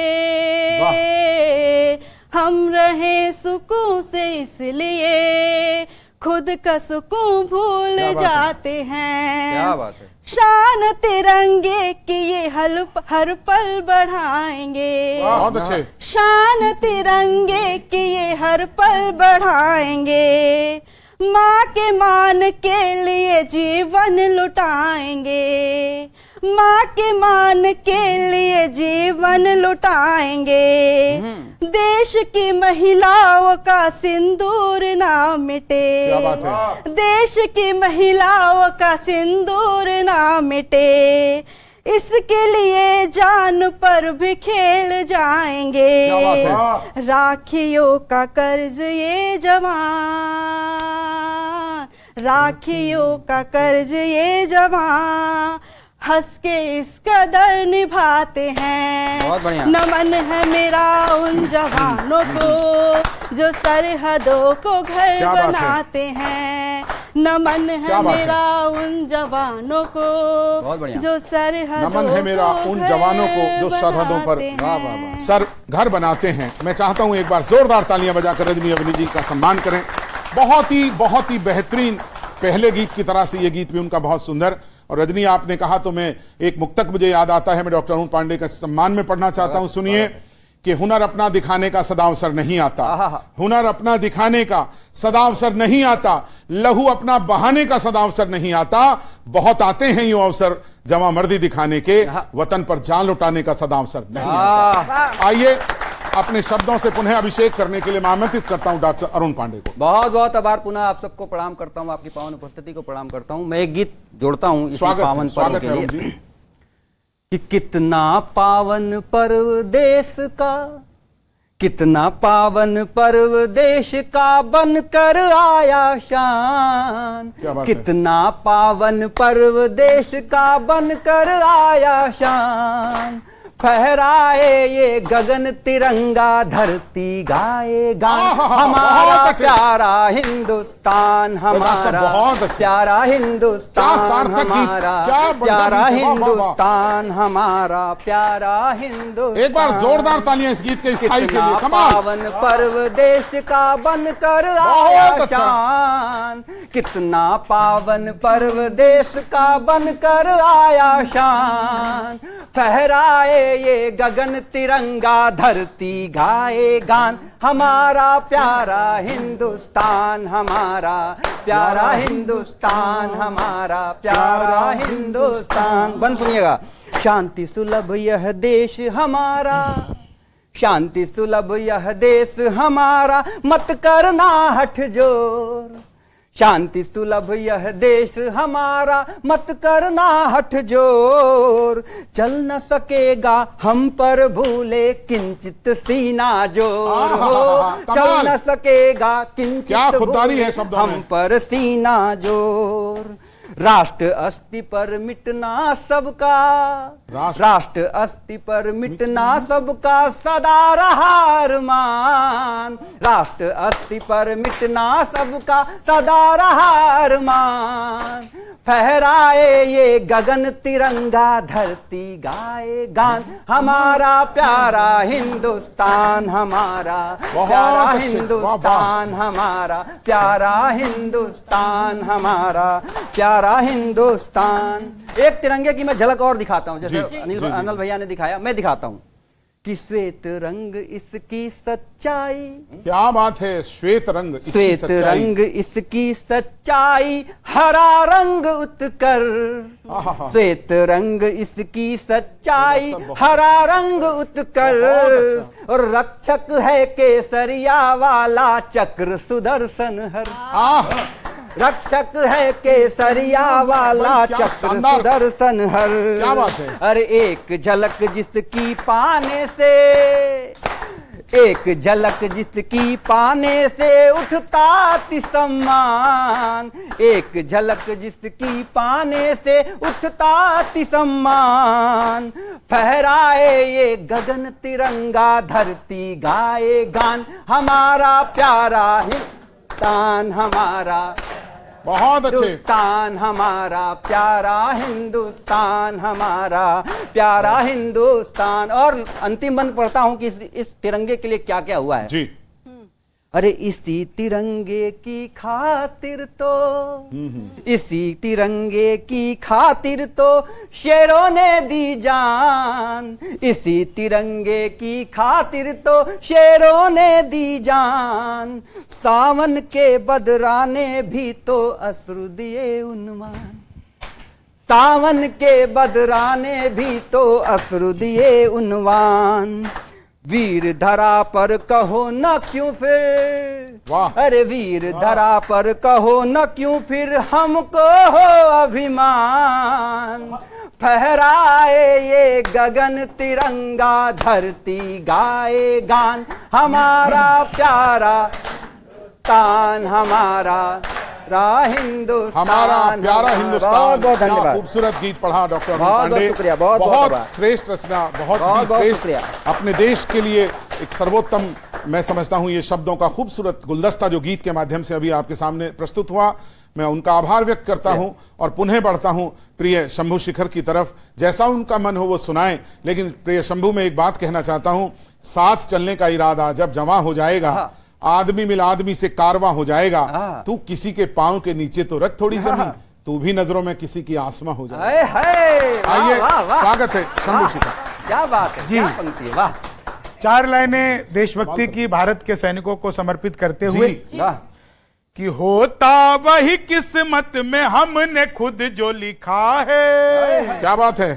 हम रहे सुकून से इसलिए खुद का सुकून भूल क्या बात है। जाते हैं। क्या बात है। शान तिरंगे की ये हर पल बढ़ाएंगे। बहुत अच्छे। शान तिरंगे की ये हर पल बढ़ाएंगे। माँ के मान के लिए जीवन लुटाएंगे। माँ के मान के लिए जीवन लुटाएंगे। देश की महिलाओं का सिंदूर ना मिटे। क्या बात है। देश की महिलाओं का सिंदूर ना मिटे। इसके लिए जान पर भी खेल जाएंगे। क्या बात है। राखियों का कर्ज ये जवान, राखियों का कर्ज ये जवान हंस के इस कदर निभाते हैं। बहुत बढ़िया। नमन है मेरा उन जवानों को जो सरहदों को घर क्या बात है। बनाते हैं। नमन है क्या बात है। मेरा उन जवानों को बहुत बढ़िया। जो सरहदों नमन है मेरा को उन घर जवानों को जो सरहदों पर बनाते वाह, वाह, हैं। सर घर बनाते हैं। मैं चाहता हूं एक बार जोरदार तालियां बजाकर रजनी अवनी जी का सम्मान करें। बहुत ही बेहतरीन पहले गीत की तरह से ये गीत भी उनका बहुत सुंदर। और रजनी आपने कहा तो मैं एक मुक्तक मुझे याद आता है, मैं डॉक्टर अरुण पांडे का सम्मान में पढ़ना चाहता हूं। सुनिए कि हुनर अपना दिखाने का सदा अवसर नहीं आता, हुनर अपना दिखाने का सदा अवसर नहीं आता, लहू अपना बहाने का सदा अवसर नहीं आता। बहुत आते हैं यूं अवसर जवां मर्दी दिखाने के, वतन पर जान लुटाने का सदा अवसर नहीं आता। आइए अपने शब्दों से पुनः अभिषेक करने के लिए मैं आमंत्रित करता हूं डॉक्टर अरुण पांडे को। बहुत बहुत आभार। पुनः आप सबको प्रणाम करता हूं, आपकी पावन उपस्थिति को प्रणाम करता हूं। मैं एक गीत जोड़ता हूं इस पावन पर्व स्वागत के है लिए अरुण जी। कि कितना पावन पर्व देश का, कितना पावन पर्व देश का बनकर आया शान। क्या बात है। कितना पावन पर्व देश का बनकर आया शान। फहराए ये गगन तिरंगा, धरती गाए गान। हमारा बहुत अच्छे। प्यारा हिंदुस्तान, हमारा बहुत अच्छे। प्यारा क्या हिंदुस्तान सार्थक गीत, हमारा क्या बढ़िया प्यारा गीत, वाह, वाह, वाह। हिंदुस्तान हमारा प्यारा हिंदुस्तान। एक बार जोरदार तालियां इस गीत के स्थाई के कितना लिए। कमाल। पावन पर्व देश का बनकर बहुत आया अच्छा। शान। कितना पावन पर्व देश का बनकर आया शान। फहराए ये गगन तिरंगा, धरती गाए गान। हमारा प्यारा हिंदुस्तान, हमारा प्यारा हिंदुस्तान, हमारा प्यारा हिंदुस्तान। बन सुनिएगा। शांति सुलभ यह देश हमारा, शांति सुलभ यह देश हमारा, मत करना हठ जोर। शांति सुलभ यह देश हमारा, मत करना हठ जोर। चल न सकेगा हम पर भूले किंचित सीना जोर हो। चल न सकेगा क्या किंचित खुददारी है भूले शब्दों में। हम पर सीना जोर। राष्ट्र अस्थि पर मिटना सबका, राष्ट्र अस्थि पर मिटना सबका सदा रहा अरमान। राष्ट्र अस्थि पर मिटना सबका सदा रहा अरमान। फहराए ये गगन तिरंगा, धरती गाए गान, हमारा प्यारा हिंदुस्तान, हमारा प्यारा हिंदुस्तान, हमारा प्यारा हिंदुस्तान, हमारा प्यारा हिंदुस्तान। एक तिरंगे की मैं झलक और दिखाता हूं, जैसे अनिल भैया ने दिखाया, मैं दिखाता हूं कि श्वेत रंग इसकी सच्चाई। क्या बात है, श्वेत रंग इसकी श्वेत सच्चाई। रंग इसकी सच्चाई, हरा रंग उत्कर। श्वेत रंग इसकी सच्चाई, हरा रंग उत्कर। और रक्षक है केसरिया वाला चक्र सुदर्शन हर। रक्षक है केसरिया वाला चक्र सुदर्शन हर। क्या बात है। अरे एक झलक जिसकी पाने से, एक झलक जिसकी पाने से उठता सम्मान। एक झलक जिसकी पाने से उठता सम्मान। फहराए ये गगन तिरंगा, धरती गाए गान, हमारा प्यारा हिंदुस्तान, हमारा बहुत अच्छे। हिंदुस्तान, हमारा प्यारा हिंदुस्तान, हमारा प्यारा हिंदुस्तान। और अंतिम बंद पढ़ता हूं कि इस तिरंगे के लिए क्या क्या हुआ है जी। अरे इसी तिरंगे की खातिर तो, इसी तिरंगे की खातिर तो शेरों ने दी जान। इसी तिरंगे की खातिर तो शेरों ने दी जान। सावन के बदराने भी तो अश्रु दिए उन्मान। सावन के बदराने भी तो अश्रु दिए उन्वान। वीर धरा पर कहो न क्यों फिर, वाह। अरे वीर धरा पर कहो न क्यों फिर हमको हो अभिमान। फहराए ये गगन तिरंगा, धरती गाए गान, हमारा प्यारा हिंदुस्तान, हमारा हिंदुस्तान, हमारा प्यारा हिंदुस्तान। बहुत बहुत क्या धन्यवाद। खूबसूरत गीत पढ़ा डॉक्टर अरुण बहुत पांडे। शुक्रिया, बहुत बहुत श्रेष्ठ रचना, बहुत बहुत श्रेष्ठ। शुक्रिया। अपने देश के लिए एक सर्वोत्तम, मैं समझता हूं ये शब्दों का खूबसूरत गुलदस्ता जो गीत के माध्यम से अभी आपके सामने प्रस्तुत हुआ, मैं उनका आभार व्यक्त करता हूं और पुनः बढ़ता हूं प्रिय शंभू शिखर की तरफ। जैसा उनका मन हो वो सुनाएं, लेकिन प्रिय शंभू में एक बात कहना चाहता हूं, साथ चलने का इरादा जब जमा हो जाएगा, आदमी मिल आदमी से कारवां हो जाएगा। तू किसी के पांव के नीचे तो रख थोड़ी जमीन, तू भी नजरों में किसी की आसमां हो जाए। आइए, स्वागत है शंभू शिखर। क्या बात है, जी। क्या पंक्ति है, वाह। 4 लाइनें देशभक्ति की भारत के सैनिकों को समर्पित करते हुए वाह। कि होता वही किस्मत में हमने खुद जो लिखा है। क्या बात है।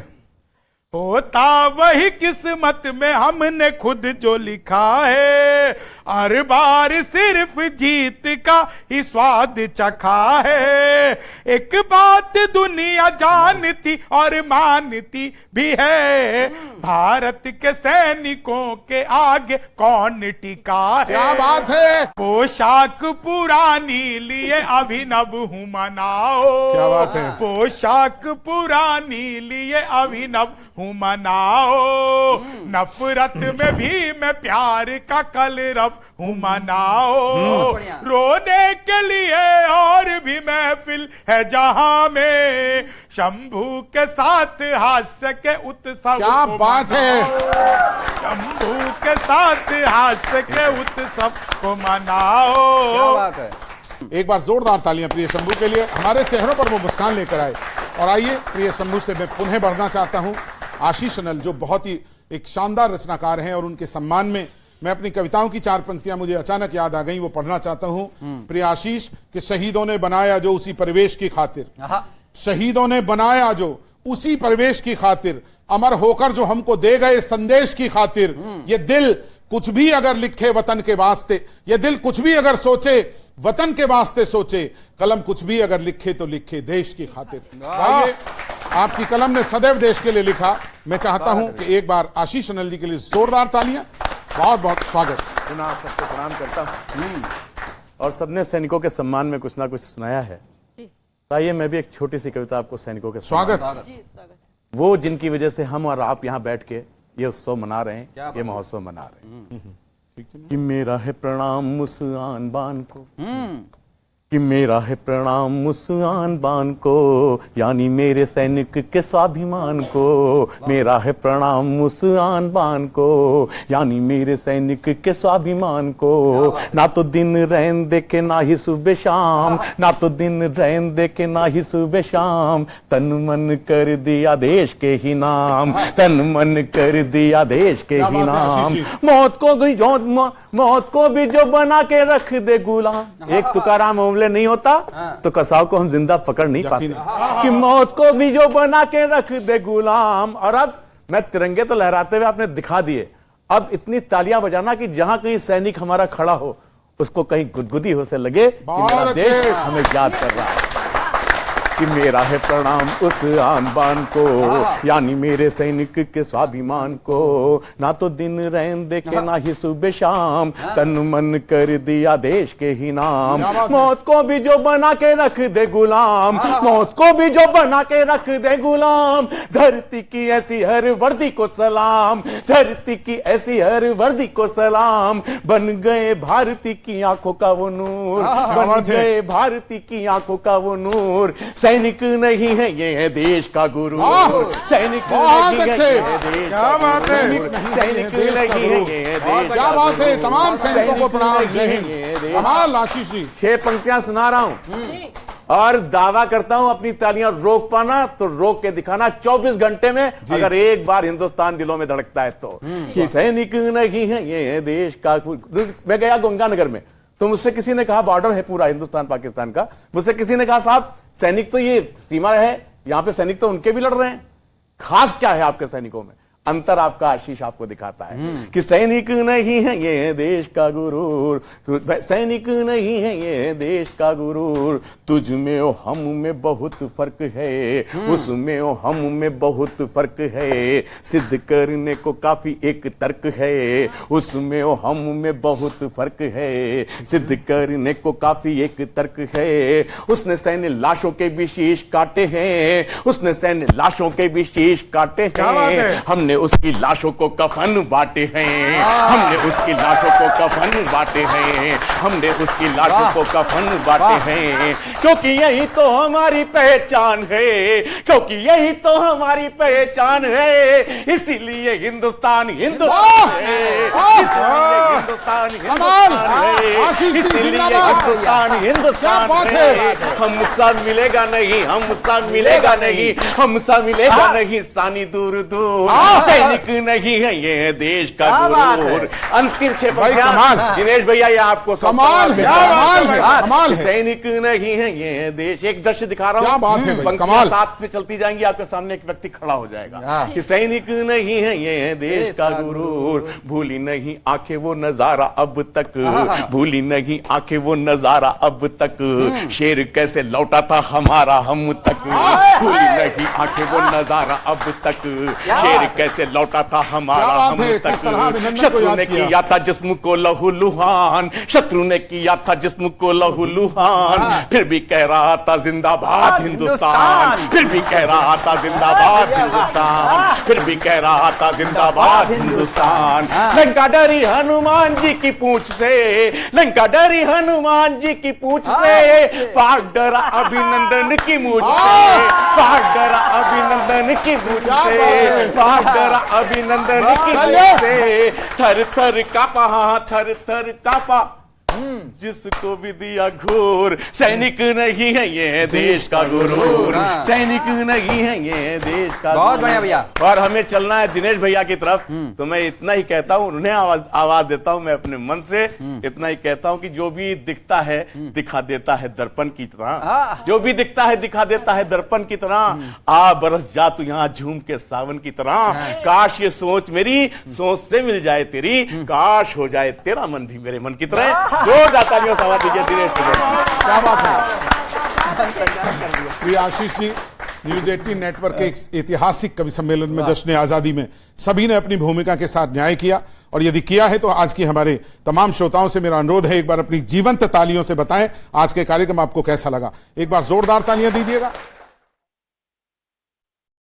होता वही किस्मत में हमने खुद जो लिखा है। हर बार सिर्फ जीत का ही स्वाद चखा है। एक बात दुनिया जानती और मानती भी है, भारत के सैनिकों के आगे कौन टिका है। क्या बात है। पोशाक पुरानी लिए अभिनव हूँ मनाओ। क्या बात है। पोशाक पुरानी लिए अभिनव हूँ मनाओ। नफरत में भी मैं प्यार का कलरव हूँ मनाओ। रोने के लिए और भी महफिल है जहां में, शंभू के साथ हास्य के उत्सव। क्या बात है। शंभू के साथ हास्य के उत्सव को मनाओ। क्या बात है। एक बार जोरदार तालियां प्रिय शंभू के लिए। हमारे चेहरों पर वो मुस्कान लेकर आए। और आइए प्रिय शंभू से मैं पुनः बढ़ना चाहता हूं आशीष अनल, जो बहुत ही एक शानदार रचनाकार हैं, और उनके सम्मान में मैं अपनी कविताओं की 4 पंक्तियां मुझे अचानक याद आ गई, वो पढ़ना चाहता हूं। प्रिय आशीष, कि शहीदों ने बनाया जो उसी परिवेश की खातिर, शहीदों ने बनाया जो उसी परिवेश की खातिर, अमर होकर जो हमको दे गए संदेश की खातिर, ये दिल कुछ भी अगर लिखे वतन के वास्ते, ये दिल कुछ भी अगर सोचे वतन के वास्ते सोचे, कलम कुछ भी अगर लिखे तो लिखे देश की खातिर। आइए, आपकी कलम ने सदैव देश के लिए लिखा। मैं चाहता हूं कि एक बार आशीष अनिल जी के लिए जोरदार तालियां। बहुत बहुत स्वागत। पुनः आप सबको प्रणाम करता हूं। और सबने सैनिकों के सम्मान में कुछ ना कुछ सुनाया है। आइए मैं भी एक छोटी सी कविता आपको सैनिकों के स्वागत। वो जिनकी वजह से हम और आप यहाँ बैठ के ये उत्सव मना रहे हैं, ये महोत्सव मना रहे हैं। कि मेरा है प्रणाम उस आन बान को, कि मेरा है प्रणाम उस आन बान को, यानी मेरे सैनिक के स्वाभिमान को। मेरा है प्रणाम उस आन बान को, यानी मेरे सैनिक के स्वाभिमान को। ना तो दिन रैन देखे ना ही सुबह शाम, ना तो दिन रैन देखे ना ही सुबह शाम, तन मन कर दिया देश के ही नाम, तन मन कर दिया देश के ही नाम। मौत को भी जो बना के रख दे गुलाम। एक तुकाराम ओमले नहीं होता तो कसाव को हम जिंदा पकड़ नहीं पाते। कि मौत को भी जो बना के रख दे गुलाम। और अब मैं तिरंगे तो लहराते हुए आपने दिखा दिए, अब इतनी तालियां बजाना कि जहां कहीं सैनिक हमारा खड़ा हो उसको कहीं गुदगुदी हो से लगे कि मेरा देश हमें याद कर रहा है। कि मेरा है प्रणाम उस आन बान को, यानी मेरे सैनिक के स्वाभिमान को। ना तो दिन रैन देखे ना ही सुबह शाम, तन मन कर दिया देश के ही नाम। मौत को भी जो बना के रख दे गुलाम, मौत को भी जो बना के रख दे गुलाम। धरती की ऐसी हर वर्दी को सलाम, धरती की ऐसी हर वर्दी को सलाम। बन गए भारती की आंखों का वो नूर, बन गए भारती की आंखों का वो नूर। सैनिक नहीं है ये है देश का गुरु, सैनिक नहीं है ये है देश क्या बात है, सैनिक नहीं है ये देश। क्या बात है, तमाम सैनिकों को प्रणाम। जय हिंद। कमाल आशीष जी। 6 पंक्तियां सुना रहा हूं और दावा करता हूं अपनी तालियां रोक पाना तो रोक के दिखाना 24 घंटे में, अगर एक बार हिंदुस्तान दिलों में धड़कता है तो। सैनिक नहीं है ये देश का। मैं गया गंगानगर में तो मुझसे किसी ने कहा, बॉर्डर है पूरा हिंदुस्तान पाकिस्तान का, मुझसे किसी ने कहा साहब सैनिक तो ये सीमा है, यहां पे सैनिक तो उनके भी लड़ रहे हैं, खास क्या है आपके सैनिकों में? अंतर आपका आशीष आपको दिखाता है कि सैनिक नहीं है ये देश का गुरूर, सैनिक नहीं है ये देश का गुरूर। तुझ में और हम में बहुत फर्क है, उसमें और हम में बहुत फर्क है। सिद्ध करने को काफी एक तर्क है, उसमें और हम में बहुत फर्क है। सिद्ध करने को काफी एक तर्क है। उसने सैन्य लाशों के भी शीश काटे हैं, उसने सैन्य लाशों के भी शीश काटे हैं। हमने उसकी लाशों को कफन बांटे हैं, हमने उसकी लाशों को कफन बांटे हैं, हमने उसकी लाशों को कफन बांटे हैं। क्योंकि यही तो हमारी पहचान है, क्योंकि यही तो हमारी पहचान है। इसीलिए हिंदुस्तान हिंदुस्तान है, इसीलिए हिंदुस्तान हिंदुस्तान है, इसीलिए हिंदुस्तान हिंदुस्तान है। हमसा मिलेगा नहीं, हमसा मिलेगा नहीं, हमसा मिलेगा नहीं सानी दूर दूर। सैनिक नहीं है ये देश का गुरूर। अंतिम 6 पंक्तियां दिनेश भैया ये आपको कमाल है, कमाल है, कमाल है। सैनिक नहीं है ये देश। एक दृश्य दिखा रहा हूं, क्या बात है भाई, पंक्तियां कमाल। साथ में चलती जाएंगी, आपके सामने एक व्यक्ति खड़ा हो जाएगा कि सैनिक नहीं है ये देश का गुरूर। भूली नहीं आंखें वो नजारा अब तक, भूली नहीं आंखें वो नजारा अब तक। शेर कैसे लौटा था हमारा हम तक, भूली नहीं आंखें वो नजारा अब तक। शेर कैसे लौटा था हमारा हम तक। शत्रु ने किया था जिस्म को लहू लुहान, शत्रु ने किया था जिस्म को लहू लुहान। फिर भी कह रहा था जिंदाबाद हिंदुस्तान, फिर भी कह रहा था जिंदाबाद हिंदुस्तान, फिर भी कह रहा था जिंदाबाद हिंदुस्तान। लंका डरी हनुमान जी की पूंछ से, लंका डरी हनुमान जी की पूंछ से। पाक डरा अभिनंदन की मूंछ से, पाक डरा अभिनंदन की मूंछ से, पाक डरा अभिनंदन की मूंछ से। थर थर कापा, थर थर कापा जिसको भी दिया घूर, सैनिक नहीं है ये देश का गुरूर, सैनिक नहीं है ये देश का बहुत बढ़िया भैया। और हमें चलना है दिनेश भैया की तरफ। तो मैं इतना ही कहता हूँ, उन्हें आवाज देता हूँ मैं अपने मन से, इतना ही कहता हूँ कि जो भी दिखता है दिखा देता है दर्पण की तरह, जो भी दिखता है दिखा देता है दर्पण की तरह। आ बरस जा तू यहाँ झूम के सावन की तरह, काश ये सोच मेरी सोच से मिल जाए तेरी, काश हो जाए तेरा मन भी मेरे मन की तरह। जोरदार तालियों से आवाज दीजिए दिनेश को। क्या बात है प्रिय आशीष जी। न्यूज 18 नेटवर्क के एक ऐतिहासिक कवि सम्मेलन में जश्न आजादी में सभी ने अपनी भूमिका के साथ न्याय किया, और यदि किया है तो आज की हमारे तमाम श्रोताओं से मेरा अनुरोध है एक बार अपनी जीवंत तालियों से बताएं आज के कार्यक्रम आपको कैसा लगा। एक बार जोरदार तालियां दीजिएगा।